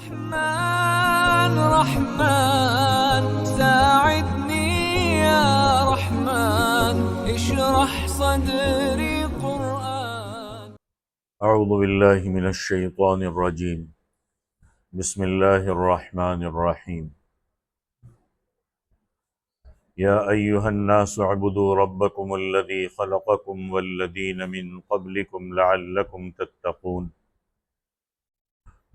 رحمن رحمن ساعدني يا رحمن اشرح صدري قرآن. اعوذ باللہ من الشیطان الرجیم بسم اللہ الرحمن الرحیم یا ایہا الناس اعبدوا ربکم الذی خلقکم والذین من قبلکم لعلکم تتقون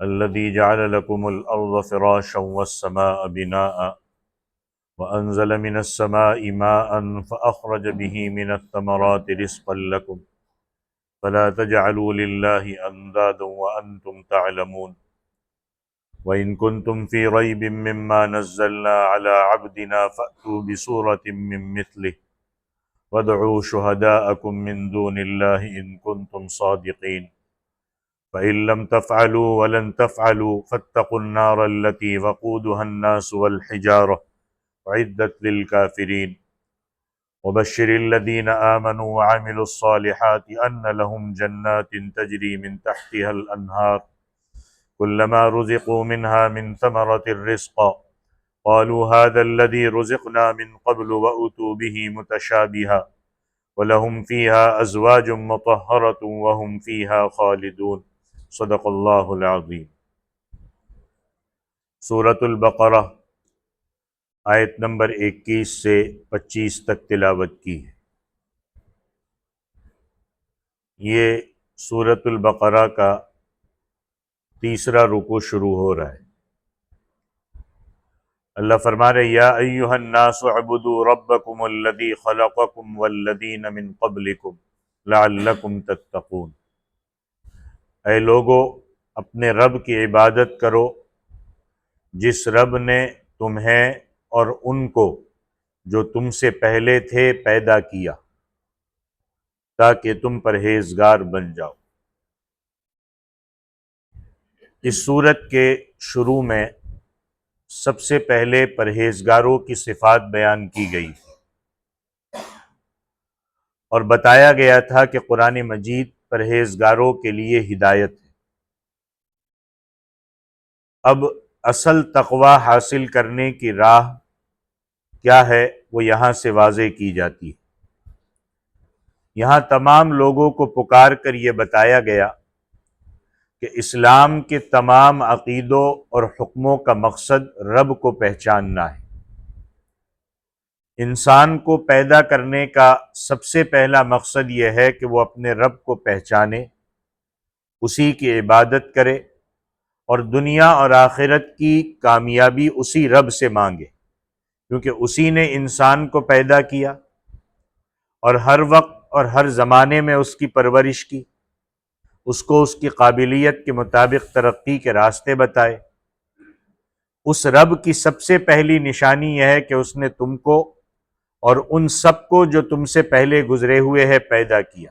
الذي جعل لكم الأرض فراشا والسماء بناء وأنزل من السماء ماء فأخرج به من الثمرات رزقا لكم فلا تجعلوا لله أندادا وأنتم تعلمون وإن كنتم في ريب مما نزلنا على عبدنا فأتوا بسورة من مثله وادعوا شهداءكم من دون الله إن كنتم صادقين فإن لم تفعلوا ولن تفعلوا فاتقوا النار التي وقودها الناس والحجارة أعدت للكافرين وبشر الذين آمنوا وعملوا الصالحات أن لهم جنات تجري من تحتها الأنهار كلما رزقوا منها من ثمرة رزقا قالوا هذا الذي رزقنا من قبل وأتوا به متشابها ولهم فيها أزواج مطهرة وهم فيها خالدون صدق اللہ العظیم۔ سورۃ البقرہ آیت نمبر 21 سے 25 تک تلاوت کی ہے۔ یہ سورۃ البقرہ کا تیسرا رکوع شروع ہو رہا ہے۔ اللہ فرما رہے یا ایھا الناس اعبدوا ربکم الذی خلقکم والذین من قبلکم لعلکم تتقون، اے لوگو اپنے رب کی عبادت کرو جس رب نے تمہیں اور ان کو جو تم سے پہلے تھے پیدا کیا تاکہ تم پرہیزگار بن جاؤ۔ اس سورت کے شروع میں سب سے پہلے پرہیزگاروں کی صفات بیان کی گئی اور بتایا گیا تھا کہ قرآن مجید پرہیزگاروں کے لیے ہدایت ہے۔ اب اصل تقوی حاصل کرنے کی راہ کیا ہے وہ یہاں سے واضح کی جاتی ہے۔ یہاں تمام لوگوں کو پکار کر یہ بتایا گیا کہ اسلام کے تمام عقیدوں اور حکموں کا مقصد رب کو پہچاننا ہے۔ انسان کو پیدا کرنے کا سب سے پہلا مقصد یہ ہے کہ وہ اپنے رب کو پہچانے، اسی کی عبادت کرے اور دنیا اور آخرت کی کامیابی اسی رب سے مانگے، کیونکہ اسی نے انسان کو پیدا کیا اور ہر وقت اور ہر زمانے میں اس کی پرورش کی، اس کو اس کی قابلیت کے مطابق ترقی کے راستے بتائے۔ اس رب کی سب سے پہلی نشانی یہ ہے کہ اس نے تم کو اور ان سب کو جو تم سے پہلے گزرے ہوئے ہے پیدا کیا۔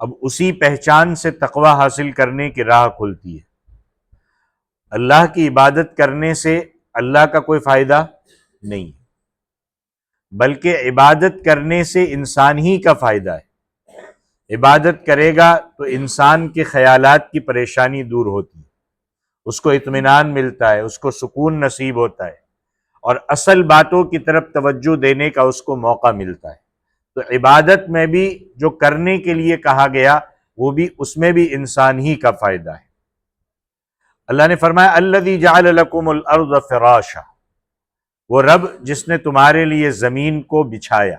اب اسی پہچان سے تقوی حاصل کرنے کی راہ کھلتی ہے۔ اللہ کی عبادت کرنے سے اللہ کا کوئی فائدہ نہیں، بلکہ عبادت کرنے سے انسان ہی کا فائدہ ہے۔ عبادت کرے گا تو انسان کے خیالات کی پریشانی دور ہوتی ہے، اس کو اطمینان ملتا ہے، اس کو سکون نصیب ہوتا ہے اور اصل باتوں کی طرف توجہ دینے کا اس کو موقع ملتا ہے۔ تو عبادت میں بھی جو کرنے کے لیے کہا گیا وہ بھی اس میں بھی انسان ہی کا فائدہ ہے۔ اللہ نے فرمایا الذی جعل لکم الارض فراشا، وہ رب جس نے تمہارے لیے زمین کو بچھایا،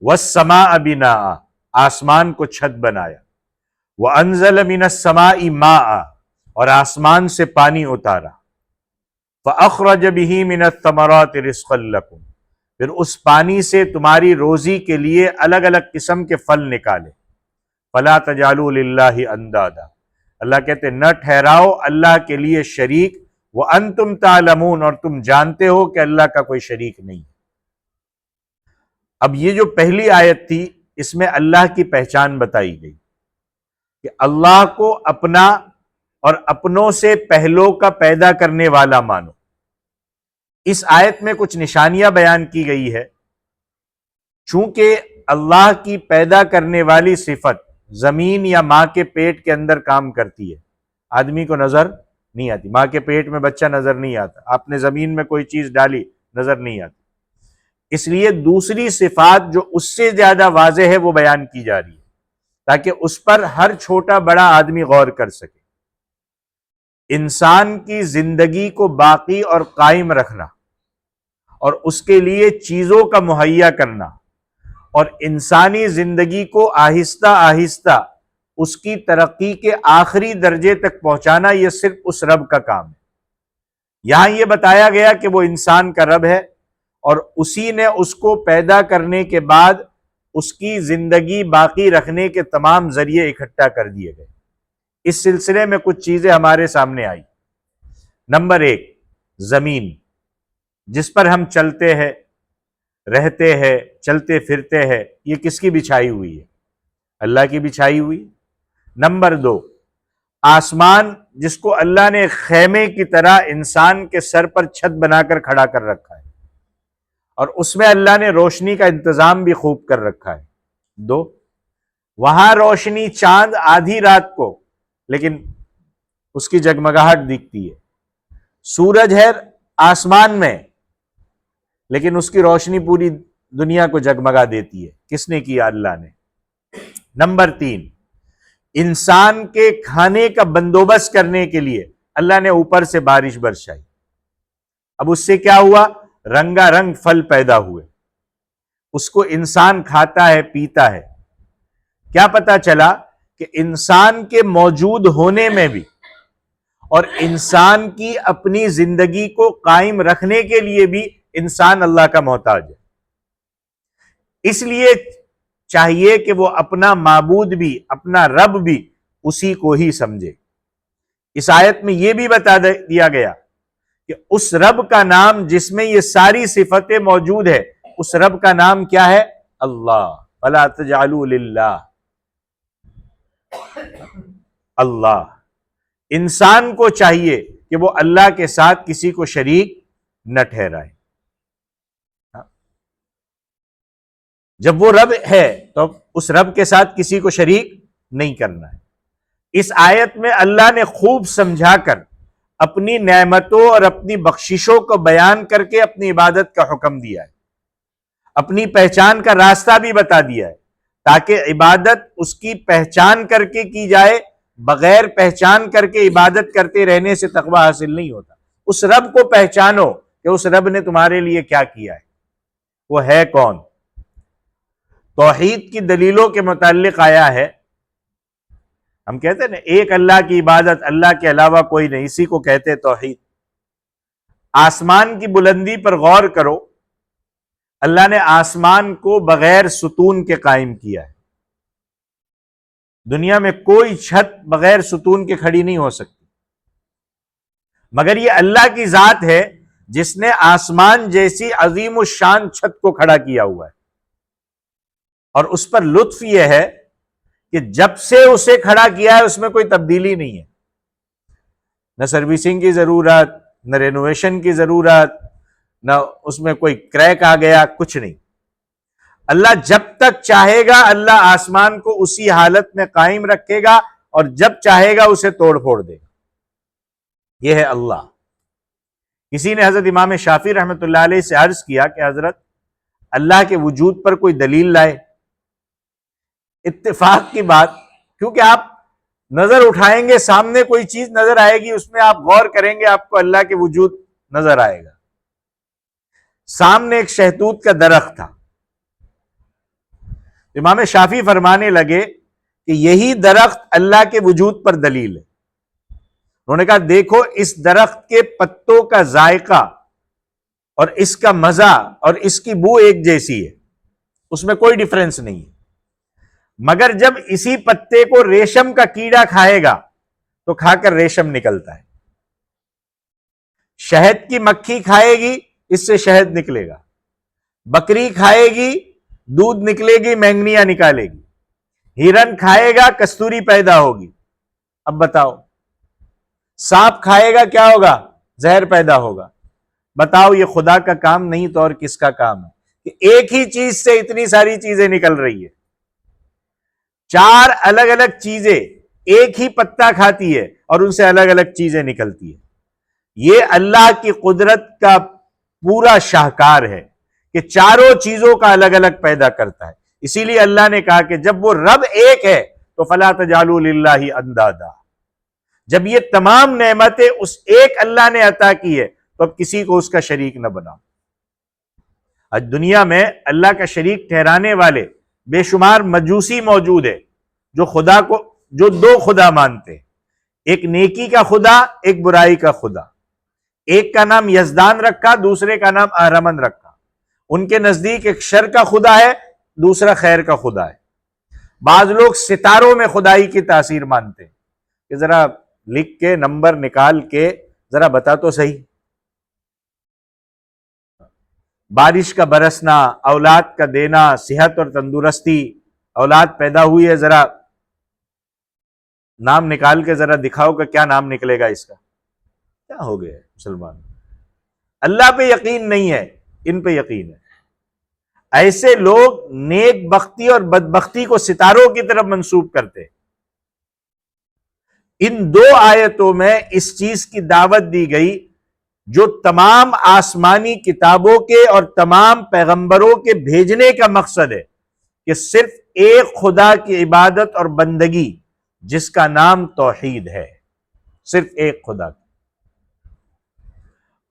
والسماء بناء، آسمان کو چھت بنایا، وانزل من السماء ماء، اور آسمان سے پانی اتارا، فأخرج به من الثمرات رزقا لكم، پھر اس پانی سے تمہاری روزی کے لیے الگ الگ قسم کے پھل نکالے۔ فلا تجعلوا للہ اندادا، اللہ کہتے نہ ٹھہراؤ اللہ کے لیے شریک، وانتم تعلمون، اور تم جانتے ہو کہ اللہ کا کوئی شریک نہیں۔ اب یہ جو پہلی آیت تھی اس میں اللہ کی پہچان بتائی گئی کہ اللہ کو اپنا اور اپنوں سے پہلوں کا پیدا کرنے والا مانو۔ اس آیت میں کچھ نشانیاں بیان کی گئی ہے۔ چونکہ اللہ کی پیدا کرنے والی صفت زمین یا ماں کے پیٹ کے اندر کام کرتی ہے، آدمی کو نظر نہیں آتی. ماں کے پیٹ میں بچہ نظر نہیں آتا, آپ نے زمین میں کوئی چیز ڈالی نظر نہیں آتی. اس لیے دوسری صفات جو اس سے زیادہ واضح ہے وہ بیان کی جا رہی ہے تاکہ اس پر ہر چھوٹا بڑا آدمی غور کر سکے. انسان کی زندگی کو باقی اور قائم رکھنا اور اس کے لیے چیزوں کا مہیا کرنا اور انسانی زندگی کو آہستہ آہستہ اس کی ترقی کے آخری درجے تک پہنچانا یہ صرف اس رب کا کام ہے. یہاں یہ بتایا گیا کہ وہ انسان کا رب ہے اور اسی نے اس کو پیدا کرنے کے بعد اس کی زندگی باقی رکھنے کے تمام ذریعے اکٹھا کر دیے گئے. اس سلسلے میں کچھ چیزیں ہمارے سامنے آئی. نمبر 1, زمین جس پر ہم چلتے ہیں, رہتے ہیں, چلتے پھرتے ہیں, یہ کس کی بچھائی ہوئی ہے؟ اللہ کی بچھائی ہوئی. نمبر 2, آسمان جس کو اللہ نے خیمے کی طرح انسان کے سر پر چھت بنا کر کھڑا کر رکھا ہے اور اس میں اللہ نے روشنی کا انتظام بھی خوب کر رکھا ہے. 2, وہاں روشنی چاند آدھی رات کو لیکن اس کی جگمگاہٹ دکھتی ہے. سورج ہے آسمان میں لیکن اس کی روشنی پوری دنیا کو جگمگا دیتی ہے. کس نے کیا؟ اللہ نے. نمبر 3, انسان کے کھانے کا بندوبست کرنے کے لیے اللہ نے اوپر سے بارش برسائی. اب اس سے کیا ہوا؟ رنگا رنگ پھل پیدا ہوئے, اس کو انسان کھاتا ہے, پیتا ہے. کیا پتا چلا کہ انسان کے موجود ہونے میں بھی اور انسان کی اپنی زندگی کو قائم رکھنے کے لیے بھی انسان اللہ کا محتاج ہے. اس لیے چاہیے کہ وہ اپنا معبود بھی, اپنا رب بھی اسی کو ہی سمجھے. اس آیت میں یہ بھی بتا دیا گیا کہ اس رب کا نام جس میں یہ ساری صفتیں موجود ہے, اس رب کا نام کیا ہے؟ اللہ. فلا تجعلوا للہ اللہ. انسان کو چاہیے کہ وہ اللہ کے ساتھ کسی کو شریک نہ ٹھہرائے. جب وہ رب ہے تو اس رب کے ساتھ کسی کو شریک نہیں کرنا ہے. اس آیت میں اللہ نے خوب سمجھا کر اپنی نعمتوں اور اپنی بخششوں کو بیان کر کے اپنی عبادت کا حکم دیا ہے, اپنی پہچان کا راستہ بھی بتا دیا ہے تاکہ عبادت اس کی پہچان کر کے کی جائے. بغیر پہچان کر کے عبادت کرتے رہنے سے تقوی حاصل نہیں ہوتا. اس رب کو پہچانو کہ اس رب نے تمہارے لیے کیا کیا ہے, وہ ہے کون. توحید کی دلیلوں کے متعلق آیا ہے, ہم کہتے ہیں نا ایک اللہ کی عبادت, اللہ کے علاوہ کوئی نہیں, اسی کو کہتے توحید. آسمان کی بلندی پر غور کرو, اللہ نے آسمان کو بغیر ستون کے قائم کیا ہے. دنیا میں کوئی چھت بغیر ستون کے کھڑی نہیں ہو سکتی, مگر یہ اللہ کی ذات ہے جس نے آسمان جیسی عظیم الشان چھت کو کھڑا کیا ہوا ہے. اور اس پر لطف یہ ہے کہ جب سے اسے کھڑا کیا ہے اس میں کوئی تبدیلی نہیں ہے, نہ سروسنگ کی ضرورت, نہ رینوویشن کی ضرورت, نہ اس میں کوئی کریک آ گیا, کچھ نہیں. اللہ جب تک چاہے گا اللہ آسمان کو اسی حالت میں قائم رکھے گا اور جب چاہے گا اسے توڑ پھوڑ دے گا. یہ ہے اللہ. کسی نے حضرت امام شافعی رحمۃ اللہ علیہ سے عرض کیا کہ حضرت اللہ کے وجود پر کوئی دلیل لائے. اتفاق کی بات, کیونکہ آپ نظر اٹھائیں گے سامنے کوئی چیز نظر آئے گی, اس میں آپ غور کریں گے آپ کو اللہ کے وجود نظر آئے گا. سامنے ایک شہتوت کا درخت تھا, امام شافعی فرمانے لگے کہ یہی درخت اللہ کے وجود پر دلیل ہے. انہوں نے کہا دیکھو اس درخت کے پتوں کا ذائقہ اور اس کا مزہ اور اس کی بو ایک جیسی ہے, اس میں کوئی ڈیفرنس نہیں ہے. مگر جب اسی پتے کو ریشم کا کیڑا کھائے گا تو کھا کر ریشم نکلتا ہے. شہد کی مکھی کھائے گی اس سے شہد نکلے گا, بکری کھائے گی دودھ نکلے گی, مینگنیاں نکالے گی, ہرن کھائے گا کستوری پیدا ہوگی. اب بتاؤ سانپ کھائے گا کیا ہوگا؟ زہر پیدا ہوگا. بتاؤ یہ خدا کا کام نہیں تو اور کس کا کام ہے کہ ایک ہی چیز سے اتنی ساری چیزیں نکل رہی ہے. 4 الگ الگ چیزیں ایک ہی پتا کھاتی ہے اور ان سے الگ الگ چیزیں نکلتی ہیں۔ یہ اللہ کی قدرت کا پورا شاہکار ہے کہ چاروں چیزوں کا الگ الگ پیدا کرتا ہے۔ اسی لیے اللہ نے کہا کہ جب وہ رب ایک ہے تو فلا تجعلوا للہ اندادا، جب یہ تمام نعمتیں اس ایک اللہ نے عطا کی ہے تو اب کسی کو اس کا شریک نہ بناؤ۔ آج دنیا میں اللہ کا شریک ٹھہرانے والے بے شمار مجوسی موجود ہے جو دو خدا مانتے ہیں، ایک نیکی کا خدا، ایک برائی کا خدا۔ ایک کا نام یزدان رکھا، دوسرے کا نام اہرمن رکھا۔ ان کے نزدیک ایک شر کا خدا ہے، دوسرا خیر کا خدا ہے۔ بعض لوگ ستاروں میں خدائی کی تاثیر مانتے ہیں کہ ذرا لکھ کے نمبر نکال کے ذرا بتا تو صحیح، بارش کا برسنا، اولاد کا دینا، صحت اور تندرستی، اولاد پیدا ہوئی ہے، ذرا نام نکال کے ذرا دکھاؤ کہ کیا نام نکلے گا اس کا۔ کیا ہو گیا مسلمان؟ اللہ پہ یقین نہیں ہے، ان پہ یقین ہے۔ ایسے لوگ نیک بختی اور بدبختی کو ستاروں کی طرف منسوب کرتے۔ ان دو آیتوں میں اس چیز کی دعوت دی گئی جو تمام آسمانی کتابوں کے اور تمام پیغمبروں کے بھیجنے کا مقصد ہے، کہ صرف ایک خدا کی عبادت اور بندگی جس کا نام توحید ہے، صرف ایک خدا۔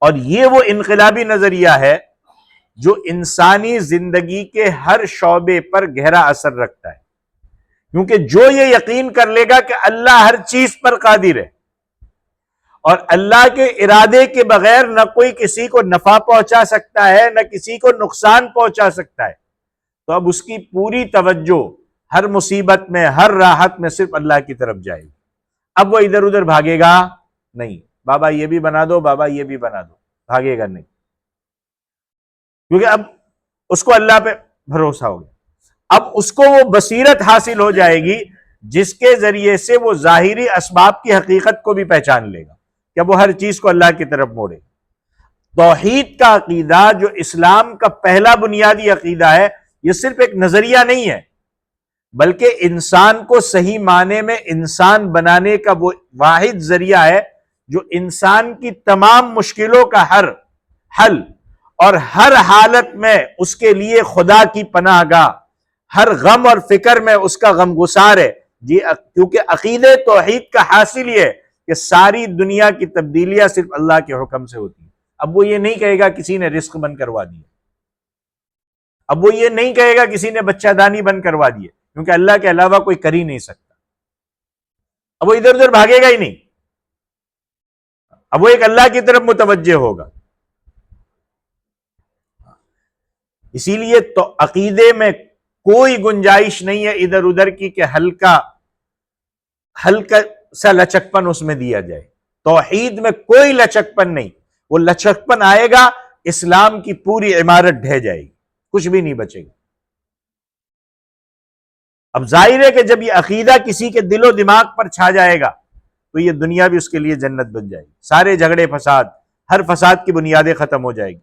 اور یہ وہ انقلابی نظریہ ہے جو انسانی زندگی کے ہر شعبے پر گہرا اثر رکھتا ہے، کیونکہ جو یہ یقین کر لے گا کہ اللہ ہر چیز پر قادر ہے اور اللہ کے ارادے کے بغیر نہ کوئی کسی کو نفع پہنچا سکتا ہے نہ کسی کو نقصان پہنچا سکتا ہے، تو اب اس کی پوری توجہ ہر مصیبت میں، ہر راحت میں صرف اللہ کی طرف جائے گی۔ اب وہ ادھر ادھر بھاگے گا نہیں، بابا یہ بھی بنا دو، بابا یہ بھی بنا دو، بھاگے گا نہیں، کیونکہ اب اس کو اللہ پہ بھروسہ ہو گیا۔ اب اس کو وہ بصیرت حاصل ہو جائے گی جس کے ذریعے سے وہ ظاہری اسباب کی حقیقت کو بھی پہچان لے گا کہ وہ ہر چیز کو اللہ کی طرف موڑے۔ توحید کا عقیدہ جو اسلام کا پہلا بنیادی عقیدہ ہے، یہ صرف ایک نظریہ نہیں ہے، بلکہ انسان کو صحیح معنی میں انسان بنانے کا وہ واحد ذریعہ ہے جو انسان کی تمام مشکلوں کا حل اور ہر حالت میں اس کے لیے خدا کی پناہ گاہ، ہر غم اور فکر میں اس کا غم گسار ہے۔ کیونکہ عقیدہ توحید کا حاصل یہ ہے کہ ساری دنیا کی تبدیلیاں صرف اللہ کے حکم سے ہوتی ہیں۔ اب وہ یہ نہیں کہے گا کسی نے رزق بند کروا دیا، اب وہ یہ نہیں کہے گا کسی نے بچہ دانی بند کروا دیا، کیونکہ اللہ کے علاوہ کوئی کر ہی نہیں سکتا۔ اب وہ ادھر ادھر بھاگے گا ہی نہیں، اب وہ ایک اللہ کی طرف متوجہ ہوگا۔ اسی لیے تو عقیدے میں کوئی گنجائش نہیں ہے ادھر ادھر کی کہ ہلکا سا لچکپن اس میں دیا جائے۔ توحید میں کوئی لچکپن نہیں، وہ لچکپن آئے گا اسلام کی پوری عمارت ڈھہ جائے گی، کچھ بھی نہیں بچے گا۔ اب ظاہر ہے کہ جب یہ عقیدہ کسی کے دل و دماغ پر چھا جائے گا تو یہ دنیا بھی اس کے لیے جنت بن جائے گی، سارے جھگڑے فساد، ہر فساد کی بنیادیں ختم ہو جائے گی،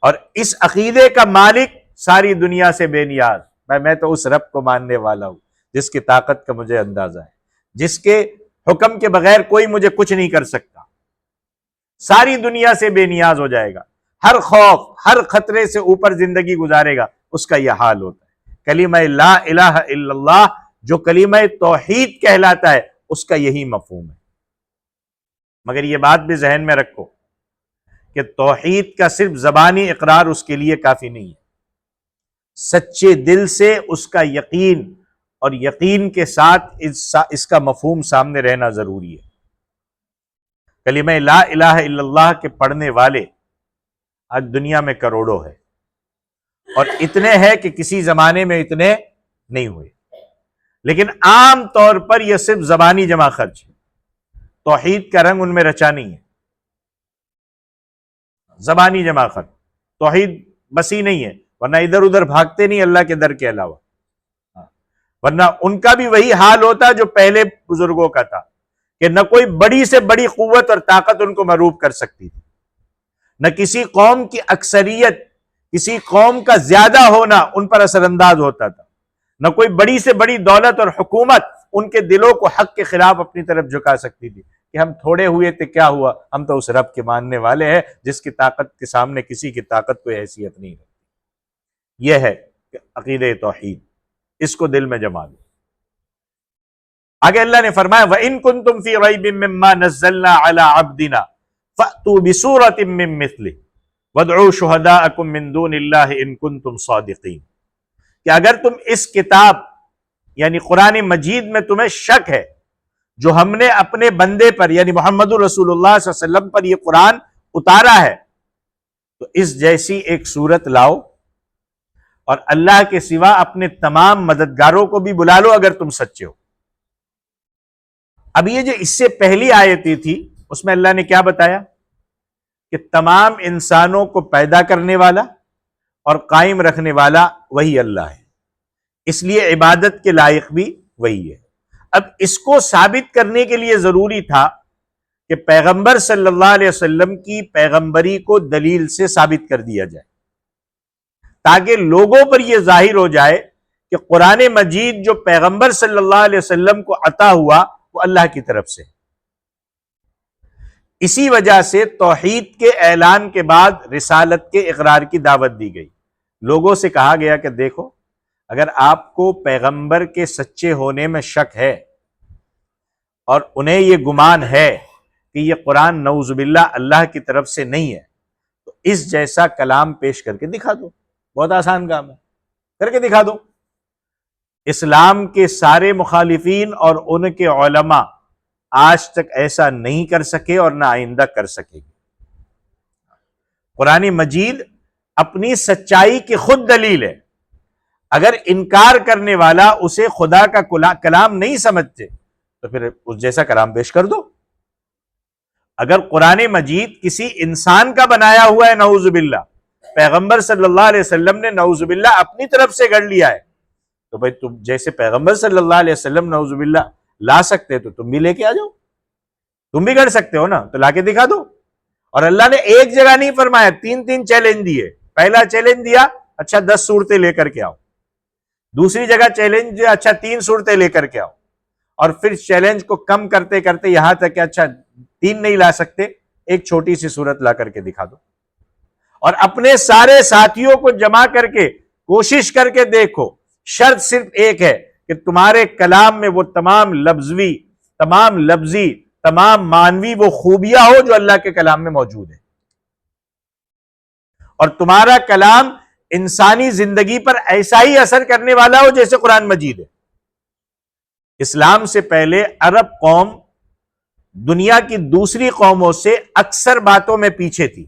اور اس عقیدے کا مالک ساری دنیا سے بے نیاز۔ میں تو اس رب کو ماننے والا ہوں جس کی طاقت کا مجھے اندازہ ہے، جس کے حکم کے بغیر کوئی مجھے کچھ نہیں کر سکتا، ساری دنیا سے بے نیاز ہو جائے گا، ہر خوف، ہر خطرے سے اوپر زندگی گزارے گا، اس کا یہ حال ہوتا ہے۔ کلمہ لا الہ الا اللہ جو کلمہ توحید کہلاتا ہے، اس کا یہی مفہوم ہے۔ مگر یہ بات بھی ذہن میں رکھو کہ توحید کا صرف زبانی اقرار اس کے لیے کافی نہیں ہے، سچے دل سے اس کا یقین اور یقین کے ساتھ اس کا مفہوم سامنے رہنا ضروری ہے۔ کلمہ لا الہ الا اللہ کے پڑھنے والے آج دنیا میں کروڑوں ہیں، اور اتنے ہیں کہ کسی زمانے میں اتنے نہیں ہوئے، لیکن عام طور پر یہ صرف زبانی جمع خرچ ہے، توحید کا رنگ ان میں رچا نہیں ہے، زبانی جمع خرچ، توحید بسی نہیں ہے، ورنہ ادھر ادھر بھاگتے نہیں اللہ کے در کے علاوہ، ورنہ ان کا بھی وہی حال ہوتا جو پہلے بزرگوں کا تھا کہ نہ کوئی بڑی سے بڑی قوت اور طاقت ان کو مغلوب کر سکتی تھی، نہ کسی قوم کی اکثریت، کسی قوم کا زیادہ ہونا ان پر اثر انداز ہوتا تھا، نہ کوئی بڑی سے بڑی دولت اور حکومت ان کے دلوں کو حق کے خلاف اپنی طرف جھکا سکتی تھی کہ ہم تھوڑے ہوئے تھے، کیا ہوا، ہم تو اس رب کے ماننے والے ہیں جس کی طاقت کے سامنے کسی کی طاقت کوئی حیثیت نہیں رکھتی۔ یہ ہے عقیدہ توحید، اس کو دل میں جما لو۔ آگے اللہ نے فرمایا وَإِن كُنتُمْ فِي رَيْبٍ مِّمَّا نَزَّلْنَا عَلَىٰ عَبْدِنَا فَأْتُوا بِسُورَةٍ مِّن مِّثْلِهِ وَادْعُوا شُهَدَاءَكُم مِّن دُونِ اللَّهِ إِن كُنتُمْ صَادِقِينَ، کہ اگر تم اس کتاب یعنی قرآن مجید میں تمہیں شک ہے جو ہم نے اپنے بندے پر یعنی محمد رسول اللہ صلی اللہ علیہ وسلم پر یہ قرآن اتارا ہے، تو اس جیسی ایک صورت لاؤ اور اللہ کے سوا اپنے تمام مددگاروں کو بھی بلا لو اگر تم سچے ہو۔ اب یہ جو اس سے پہلی آیتیں تھی اس میں اللہ نے کیا بتایا کہ تمام انسانوں کو پیدا کرنے والا اور قائم رکھنے والا وہی اللہ ہے، اس لیے عبادت کے لائق بھی وہی ہے۔ اب اس کو ثابت کرنے کے لیے ضروری تھا کہ پیغمبر صلی اللہ علیہ وسلم کی پیغمبری کو دلیل سے ثابت کر دیا جائے، تاکہ لوگوں پر یہ ظاہر ہو جائے کہ قرآن مجید جو پیغمبر صلی اللہ علیہ وسلم کو عطا ہوا وہ اللہ کی طرف سے۔ اسی وجہ سے توحید کے اعلان کے بعد رسالت کے اقرار کی دعوت دی گئی، لوگوں سے کہا گیا کہ دیکھو اگر آپ کو پیغمبر کے سچے ہونے میں شک ہے اور انہیں یہ گمان ہے کہ یہ قرآن نعوذ باللہ اللہ کی طرف سے نہیں ہے، تو اس جیسا کلام پیش کر کے دکھا دو، بہت آسان کام ہے، کر کے دکھا دو۔ اسلام کے سارے مخالفین اور ان کے علماء آج تک ایسا نہیں کر سکے اور نہ آئندہ کر سکے گے۔ قرآن مجید اپنی سچائی کی خود دلیل ہے، اگر انکار کرنے والا اسے خدا کا کلام نہیں سمجھتے تو پھر اس جیسا کلام پیش کر دو۔ اگر قرآن مجید کسی انسان کا بنایا ہوا ہے نعوذ باللہ، پیغمبر صلی اللہ علیہ وسلم نے نعوذ باللہ اپنی طرف سے گڑھ لیا ہے، تو بھائی تم جیسے پیغمبر صلی اللہ علیہ وسلم نعوذ باللہ لا سکتے تو تم بھی لے کے آ جاؤ، تم بھی گڑھ سکتے ہو نا، تو لا کے دکھا دو۔ اور اللہ نے ایک جگہ نہیں فرمایا، تین چیلنج دیے۔ پہلا چیلنج دیا اچھا 10 صورتیں لے کر کے آؤ، دوسری جگہ چیلنج دیا اچھا 3 صورتیں لے کر کے آؤ، اور پھر چیلنج کو کم کرتے کرتے یہاں تک کہ اچھا 3 نہیں لا سکتے، ایک چھوٹی سی صورت لا کر کے دکھا دو، اور اپنے سارے ساتھیوں کو جمع کر کے کوشش کر کے دیکھو، شرط صرف ایک ہے کہ تمہارے کلام میں وہ تمام لفظی تمام معنوی وہ خوبیاں ہو جو اللہ کے کلام میں موجود ہے، اور تمہارا کلام انسانی زندگی پر ایسا ہی اثر کرنے والا ہو جیسے قرآن مجید ہے۔ اسلام سے پہلے عرب قوم دنیا کی دوسری قوموں سے اکثر باتوں میں پیچھے تھی،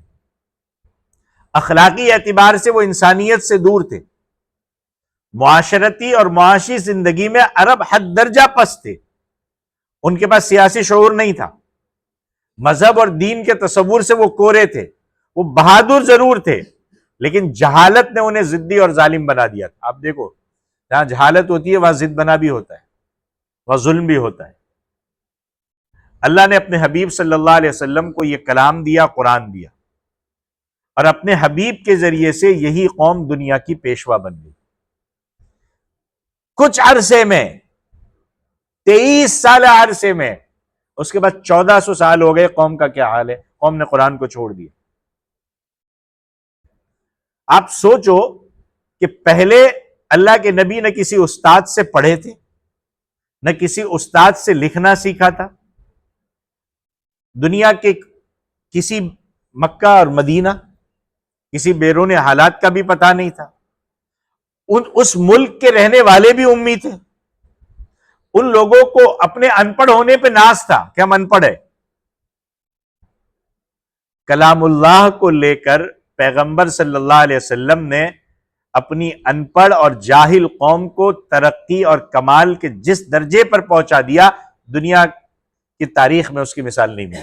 اخلاقی اعتبار سے وہ انسانیت سے دور تھے، معاشرتی اور معاشی زندگی میں عرب حد درجہ پست تھے، ان کے پاس سیاسی شعور نہیں تھا، مذہب اور دین کے تصور سے وہ کورے تھے، وہ بہادر ضرور تھے لیکن جہالت نے انہیں ضدی اور ظالم بنا دیا تھا۔ آپ دیکھو جہاں جہالت ہوتی ہے وہاں ضد بنا بھی ہوتا ہے، وہاں ظلم بھی ہوتا ہے۔ اللہ نے اپنے حبیب صلی اللہ علیہ وسلم کو یہ کلام دیا، قرآن دیا، اور اپنے حبیب کے ذریعے سے یہی قوم دنیا کی پیشوا بن گئی۔ کچھ عرصے میں 23 سال عرصے میں، اس کے بعد 1400 سال ہو گئے، قوم کا کیا حال ہے؟ قوم نے قرآن کو چھوڑ دیا۔ آپ سوچو کہ پہلے اللہ کے نبی نہ کسی استاد سے پڑھے تھے، نہ کسی استاد سے لکھنا سیکھا تھا، دنیا کے کسی مکہ اور مدینہ کسی بیرون حالات کا بھی پتہ نہیں تھا، اس ملک کے رہنے والے بھی امی تھے، ان لوگوں کو اپنے ان پڑھ ہونے پہ ناز تھا کہ ہم ان پڑھ ہیں۔ کلام اللہ کو لے کر پیغمبر صلی اللہ علیہ وسلم نے اپنی ان پڑھ اور جاہل قوم کو ترقی اور کمال کے جس درجے پر پہنچا دیا، دنیا کی تاریخ میں اس کی مثال نہیں ملی۔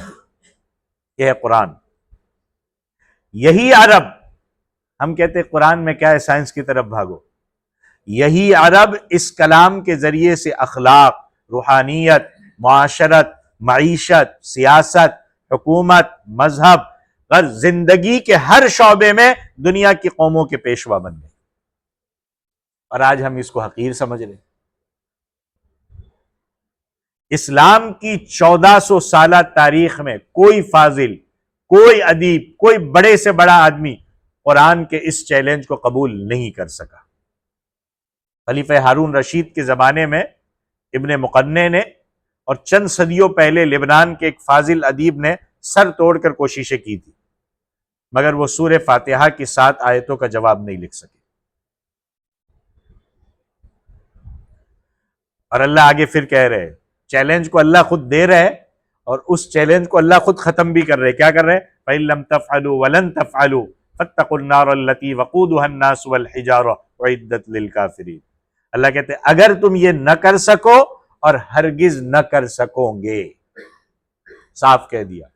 یہ ہے قرآن۔ یہی عرب، ہم کہتے ہیں قرآن میں کیا ہے، سائنس کی طرف بھاگو، یہی عرب اس کلام کے ذریعے سے اخلاق، روحانیت، معاشرت، معیشت، سیاست، حکومت، مذہب اور زندگی کے ہر شعبے میں دنیا کی قوموں کے پیشوا بن گئے، اور آج ہم اس کو حقیر سمجھ رہے ہیں۔ اسلام کی 1400 سالہ تاریخ میں کوئی فاضل، کوئی ادیب، کوئی بڑے سے بڑا آدمی قرآن کے اس چیلنج کو قبول نہیں کر سکا۔ خلیفہ ہارون رشید کے زمانے میں ابن مقنع نے اور چند صدیوں پہلے لبنان کے ایک فاضل ادیب نے سر توڑ کر کوششیں کی تھی، مگر وہ سورہ فاتحہ کی 7 آیتوں کا جواب نہیں لکھ سکے۔ اور اللہ آگے پھر کہہ رہے، چیلنج کو اللہ خود دے رہے اور اس چیلنج کو اللہ خود ختم بھی کر رہے۔ کیا کر رہے؟ فَإِن لَمْ تَفْعَلُوا وَلَن تَفْعَلُوا فَاتَّقُوا النَّارَ الَّتِي وَقُودُهَا النَّاسُ وَالْحِجَارَةُ أُعِدَّتْ لِلْكَافِرِينَ۔ اللہ کہتے ہیں اگر تم یہ نہ کر سکو اور ہرگز نہ کر سکو گے، صاف کہہ دیا،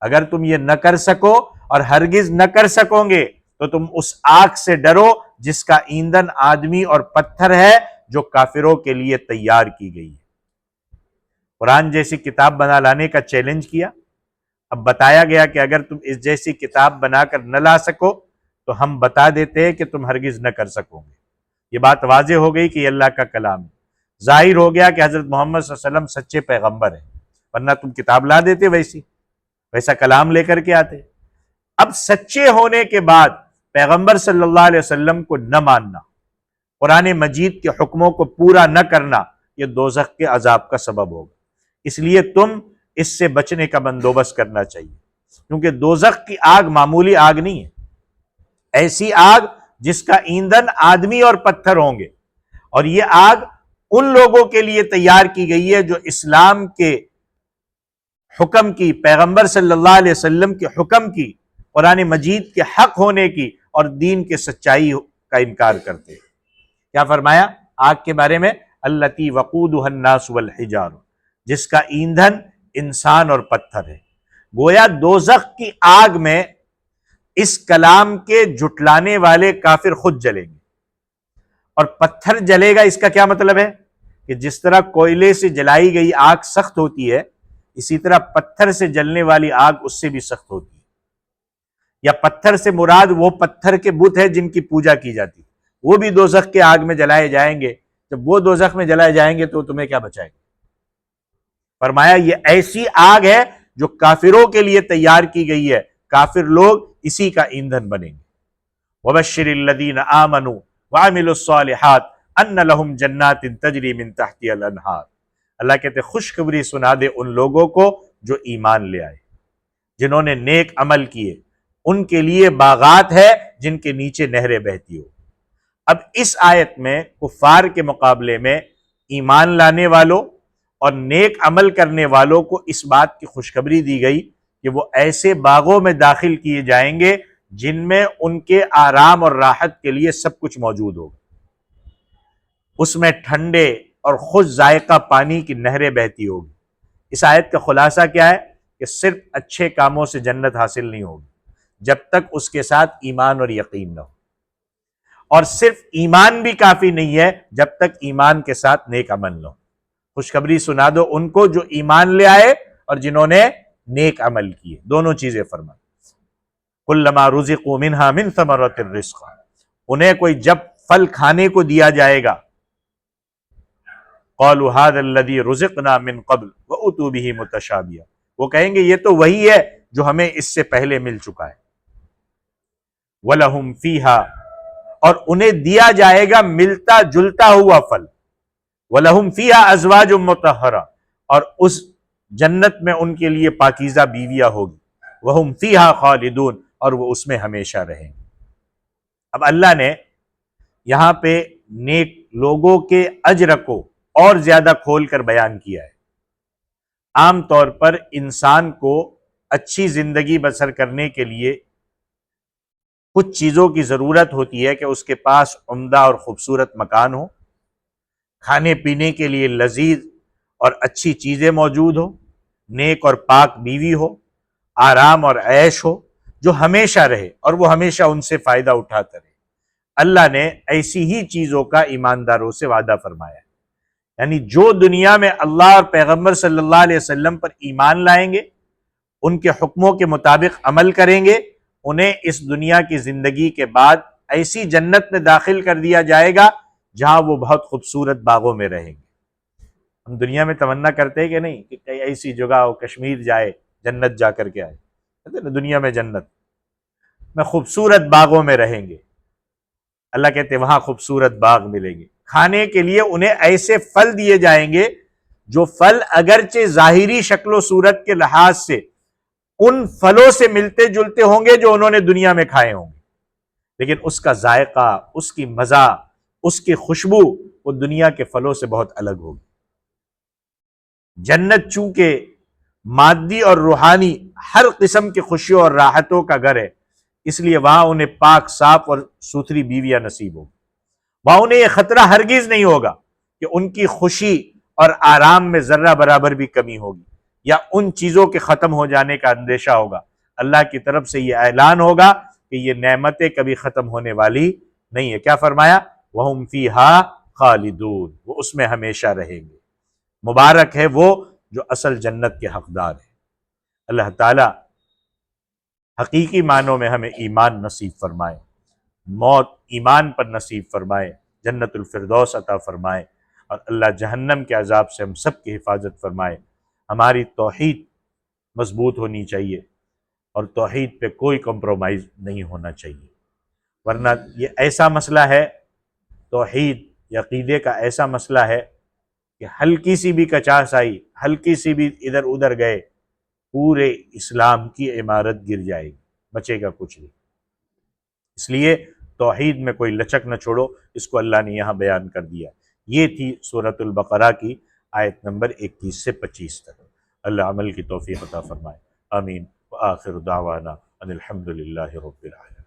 اگر تم یہ نہ کر سکو اور ہرگز نہ کر سکو گے تو تم اس آگ سے ڈرو جس کا ایندھن آدمی اور پتھر ہے، جو کافروں کے لیے تیار کی گئی ہے۔ قرآن جیسی کتاب بنا لانے کا چیلنج کیا، اب بتایا گیا کہ اگر تم اس جیسی کتاب بنا کر نہ لا سکو تو ہم بتا دیتے ہیں کہ تم ہرگز نہ کر سکو گے۔ یہ بات واضح ہو گئی کہ یہ اللہ کا کلام ہے، ظاہر ہو گیا کہ حضرت محمد صلی اللہ علیہ وسلم سچے پیغمبر ہیں، ورنہ تم کتاب لا دیتے ویسا کلام لے کر کے آتے۔ اب سچے ہونے کے بعد پیغمبر صلی اللہ علیہ وسلم کو نہ ماننا، قرآن مجید کے حکموں کو پورا نہ کرنا، یہ دوزخ کے عذاب کا سبب ہوگا۔ اس لیے تم اس سے بچنے کا بندوبست کرنا چاہیے، کیونکہ دوزخ کی آگ معمولی آگ نہیں ہے، ایسی آگ جس کا ایندھن آدمی اور پتھر ہوں گے، اور یہ آگ ان لوگوں کے لیے تیار کی گئی ہے جو اسلام کے حکم کی، پیغمبر صلی اللہ علیہ وسلم کے حکم کی، قرآن مجید کے حق ہونے کی اور دین کے سچائی کا انکار کرتے ہیں۔ کیا فرمایا آگ کے بارے میں؟ التی وقودها الناس والحجار، جس کا ایندھن انسان اور پتھر ہے۔ گویا دوزخ کی آگ میں اس کلام کے جھٹلانے والے کافر خود جلیں گے، اور پتھر جلے گا۔ اس کا کیا مطلب ہے؟ کہ جس طرح کوئلے سے جلائی گئی آگ سخت ہوتی ہے، اسی طرح پتھر سے جلنے والی آگ اس سے بھی سخت ہوتی ہے۔ یا پتھر سے مراد وہ پتھر کے بت ہے جن کی پوجا کی جاتی، وہ بھی دوزخ کے آگ میں جلائے جائیں گے۔ جب وہ دوزخ میں جلائے جائیں گے تو تمہیں کیا بچائے گا؟ فرمایا یہ ایسی آگ ہے جو کافروں کے لیے تیار کی گئی ہے، کافر لوگ اسی کا ایندھن بنیں گے۔ وَبَشِّرِ الَّذِينَ آمَنُوا وَعَمِلُوا الصَّالِحَاتِ أَنَّ لَهُمْ جَنَّاتٍ تَجْرِي مِن تَحْتِهَا الْأَنْهَارُ۔ اللہ کہتے خوشخبری سنا دے ان لوگوں کو جو ایمان لے آئے، جنہوں نے نیک عمل کیے، ان کے لیے باغات ہے جن کے نیچے نہریں بہتی ہو۔ اب اس آیت میں کفار کے مقابلے میں ایمان لانے والوں اور نیک عمل کرنے والوں کو اس بات کی خوشخبری دی گئی کہ وہ ایسے باغوں میں داخل کیے جائیں گے جن میں ان کے آرام اور راحت کے لیے سب کچھ موجود ہوگا۔ اس میں ٹھنڈے اور خوش ذائقہ پانی کی نہریں بہتی ہوگی۔ اس آیت کا خلاصہ کیا ہے؟ کہ صرف اچھے کاموں سے جنت حاصل نہیں ہوگی جب تک اس کے ساتھ ایمان اور یقین نہ ہو، اور صرف ایمان بھی کافی نہیں ہے جب تک ایمان کے ساتھ نیک عمل نہ ہو۔ خوشخبری سنا دو ان کو جو ایمان لے آئے اور جنہوں نے نیک عمل کیے، دونوں چیزیں فرمائیں۔ کلما رزقوا منها من ثمرۃ الرزق، انہیں کوئی جب پھل کھانے کو دیا جائے گا، قالوا هذا الذي رزقنا من قبل واتوا به متشابها، وہ کہیں گے یہ تو وہی ہے جو ہمیں اس سے پہلے مل چکا ہے۔ وَلَهُمْ فِيهَا، اور انہیں دیا جائے گا ملتا جلتا ہوا پھل۔ وَلَهُمْ فِيهَا أَزْوَاجٌ مُطَهَّرَةٌ، اور اس جنت میں ان کے لیے پاکیزہ بیویاں ہوگی۔ وَهُمْ فِيهَا خَالِدُونَ، اور وہ اس میں ہمیشہ رہیں گے۔ اب اللہ نے یہاں پہ نیک لوگوں کے اجر کو اور زیادہ کھول کر بیان کیا ہے۔ عام طور پر انسان کو اچھی زندگی بسر کرنے کے لیے کچھ چیزوں کی ضرورت ہوتی ہے کہ اس کے پاس عمدہ اور خوبصورت مکان ہو، کھانے پینے کے لیے لذیذ اور اچھی چیزیں موجود ہو، نیک اور پاک بیوی ہو، آرام اور عیش ہو جو ہمیشہ رہے اور وہ ہمیشہ ان سے فائدہ اٹھاتا رہے۔ اللہ نے ایسی ہی چیزوں کا ایمانداروں سے وعدہ فرمایا ہے، یعنی جو دنیا میں اللہ اور پیغمبر صلی اللہ علیہ وسلم پر ایمان لائیں گے، ان کے حکموں کے مطابق عمل کریں گے، انہیں اس دنیا کی زندگی کے بعد ایسی جنت میں داخل کر دیا جائے گا جہاں وہ بہت خوبصورت باغوں میں رہیں گے۔ ہم دنیا میں تمنا کرتے ہیں کہ نہیں کہ کئی ایسی جگہ ہو، کشمیر جائے، جنت جا کر کے آئے، کہتے ہیں نا دنیا میں جنت میں خوبصورت باغوں میں رہیں گے، اللہ کہتے ہیں وہاں خوبصورت باغ ملیں گے، کھانے کے لیے انہیں ایسے پھل دیے جائیں گے جو پھل اگرچہ ظاہری شکل و صورت کے لحاظ سے ان پھلوں سے ملتے جلتے ہوں گے جو انہوں نے دنیا میں کھائے ہوں گے، لیکن اس کا ذائقہ، اس کی مزہ، اس کی خوشبو وہ دنیا کے پھلوں سے بہت الگ ہوگی۔ جنت چونکہ مادی اور روحانی ہر قسم کی خوشیوں اور راحتوں کا گھر ہے، اس لیے وہاں انہیں پاک صاف اور ستھری بیویاں نصیب ہوگی، وہاں انہیں یہ خطرہ ہرگز نہیں ہوگا کہ ان کی خوشی اور آرام میں ذرہ برابر بھی کمی ہوگی یا ان چیزوں کے ختم ہو جانے کا اندیشہ ہوگا۔ اللہ کی طرف سے یہ اعلان ہوگا کہ یہ نعمتیں کبھی ختم ہونے والی نہیں ہے۔ کیا فرمایا؟ وَهُمْ فِيهَا خَالِدُونَ، وہ اس میں ہمیشہ رہیں گے۔ مبارک ہے وہ جو اصل جنت کے حقدار ہے۔ اللہ تعالی حقیقی معنوں میں ہمیں ایمان نصیب فرمائے، موت ایمان پر نصیب فرمائے، جنت الفردوس عطا فرمائے، اور اللہ جہنم کے عذاب سے ہم سب کی حفاظت فرمائے۔ ہماری توحید مضبوط ہونی چاہیے اور توحید پہ کوئی کمپرومائز نہیں ہونا چاہیے، ورنہ یہ ایسا مسئلہ ہے، توحید عقیدے کا ایسا مسئلہ ہے کہ ہلکی سی بھی کچاس آئی، ہلکی سی بھی ادھر ادھر گئے، پورے اسلام کی عمارت گر جائے گی، بچے گا کچھ نہیں۔ اس لیے توحید میں کوئی لچک نہ چھوڑو، اس کو اللہ نے یہاں بیان کر دیا۔ یہ تھی سورۃ البقرہ کی آیت نمبر 21 سے 25 تک۔ اللہ عمل کی توفیق عطا فرمائے، آمین۔ وآخر دعوانا ان الحمد للہ رب العالمین۔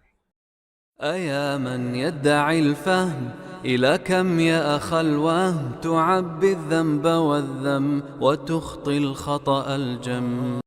أيا من يدعي الفهم إلى كم يا أخ الوهم تعبي الذنب والذم وتخطي الخطأ الجم.